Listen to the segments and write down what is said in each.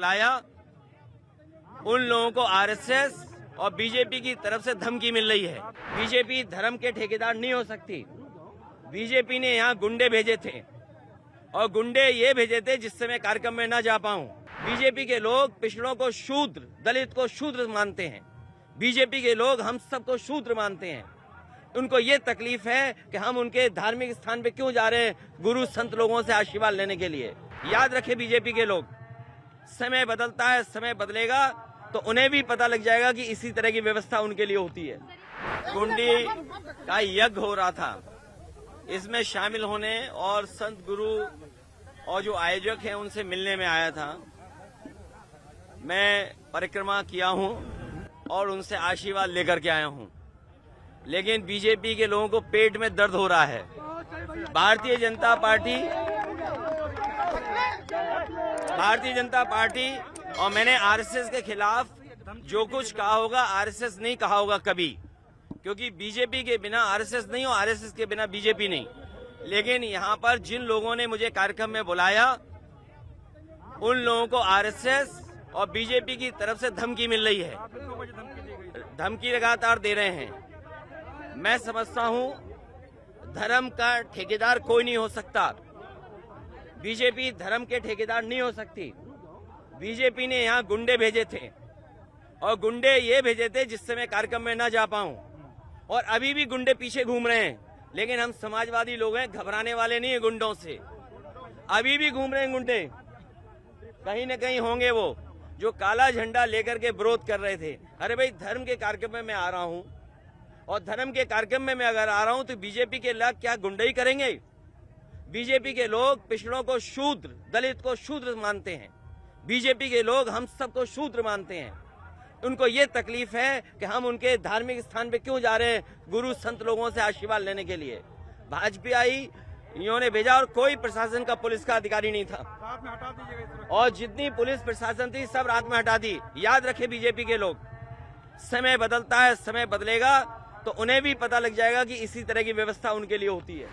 बुलाया, उन लोगों को आरएसएस और बीजेपी की तरफ से धमकी मिल रही है। बीजेपी धर्म के ठेकेदार नहीं हो सकती। बीजेपी ने यहाँ गुंडे भेजे थे और गुंडे ये भेजे थे जिससे मैं कार्यक्रम में न जा पाऊं। बीजेपी के लोग पिछड़ों को शूद्र, दलित को शूद्र मानते हैं। बीजेपी के लोग हम सबको शूद्र मानते हैं। उनको ये तकलीफ है कि हम उनके धार्मिक स्थान पे क्यों जा रहे हैं, गुरु संत लोगों से आशीर्वाद लेने के लिए। याद रखे बीजेपी के लोग, समय बदलता है, समय बदलेगा तो उन्हें भी पता लग जाएगा कि इसी तरह की व्यवस्था उनके लिए होती है। कुंडी का यज्ञ हो रहा था, इसमें शामिल होने और संत गुरु और जो आयोजक हैं उनसे मिलने में आया था। मैं परिक्रमा किया हूं और उनसे आशीर्वाद लेकर के आया हूं, लेकिन बीजेपी के लोगों को पेट में दर्द हो रहा है। भारतीय जनता पार्टी और मैंने आरएसएस के खिलाफ जो कुछ कहा होगा, आरएसएस नहीं कहा होगा कभी, क्योंकि बीजेपी के बिना आरएसएस नहीं और आरएसएस के बिना बीजेपी नहीं। लेकिन यहाँ पर जिन लोगों ने मुझे कार्यक्रम में बुलाया, उन लोगों को आरएसएस और बीजेपी की तरफ से धमकी मिल रही है। धमकी लगातार दे रहे हैं। मैं समझता हूँ धर्म का ठेकेदार कोई नहीं हो सकता। बीजेपी धर्म के ठेकेदार नहीं हो सकती। बीजेपी ने यहाँ गुंडे भेजे थे और गुंडे ये भेजे थे जिससे मैं कार्यक्रम में न जा पाऊं, और अभी भी गुंडे पीछे घूम रहे हैं। लेकिन हम समाजवादी लोग हैं, घबराने वाले नहीं है गुंडों से। अभी भी घूम रहे हैं गुंडे, कहीं न कहीं होंगे वो जो काला झंडा लेकर के विरोध कर रहे थे। अरे भाई, धर्म के कार्यक्रम में मैं आ रहा हूं और धर्म के कार्यक्रम में मैं अगर आ रहा हूं तो बीजेपी के लोग क्या गुंडई करेंगे? बीजेपी के लोग पिछड़ों को शूद्र, दलित को शूद्र मानते हैं। बीजेपी के लोग हम सबको शूद्र मानते हैं। उनको ये तकलीफ है कि हम उनके धार्मिक स्थान पे क्यों जा रहे हैं, गुरु संत लोगों से आशीर्वाद लेने के लिए। भाजपा आई, इन्होंने भेजा और कोई प्रशासन का, पुलिस का अधिकारी नहीं था, और जितनी पुलिस प्रशासन थी सब रात में हटा दी। याद रखे बीजेपी के लोग, समय बदलता है, समय बदलेगा तो उन्हें भी पता लग जाएगा कि इसी तरह की व्यवस्था उनके लिए होती है।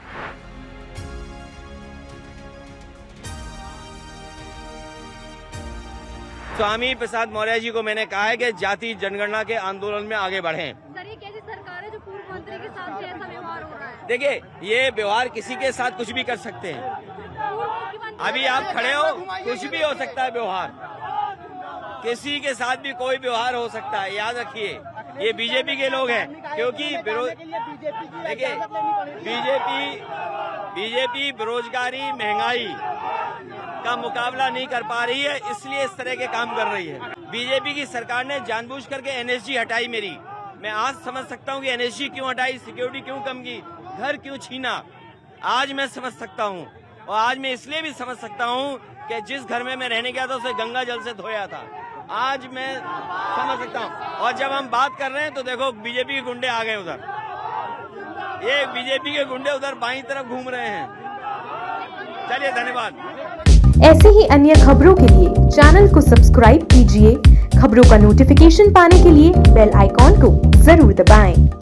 स्वामी प्रसाद मौर्य जी को मैंने कहा है कि जाति जनगणना के आंदोलन में आगे बढ़ें। सर, ये कैसी सरकार है जो पूर्व मंत्री के साथ ऐसा व्यवहार हो रहा है? देखिए, ये व्यवहार किसी के साथ कुछ भी कर सकते हैं। अभी आप खड़े हो, कुछ भी हो सकता है व्यवहार, किसी के साथ भी कोई व्यवहार हो सकता है। याद रखिए, ये बीजेपी के लोग हैं, क्योंकि देखिए बीजेपी बेरोजगारी, महंगाई का मुकाबला नहीं कर पा रही है, इसलिए इस तरह के काम कर रही है। बीजेपी की सरकार ने जानबूझ करके एनएसजी हटाई मेरी। मैं आज समझ सकता हूँ कि एनएसजी क्यों हटाई, सिक्योरिटी क्यों कम की, घर क्यों छीना। आज मैं समझ सकता हूँ, और आज मैं इसलिए भी समझ सकता हूँ कि जिस घर में मैं रहने गया था उसे गंगा जल से धोया था। आज मैं समझ सकता हूँ। और जब हम बात कर रहे हैं तो देखो, बीजेपी के गुंडे आ गए उधर, ये बीजेपी के गुंडे उधर बाईं तरफ घूम रहे हैं। चलिए, धन्यवाद। ऐसे ही अन्य खबरों के लिए चैनल को सब्सक्राइब कीजिए। खबरों का नोटिफिकेशन पाने के लिए बेल आइकॉन को जरूर दबाएं।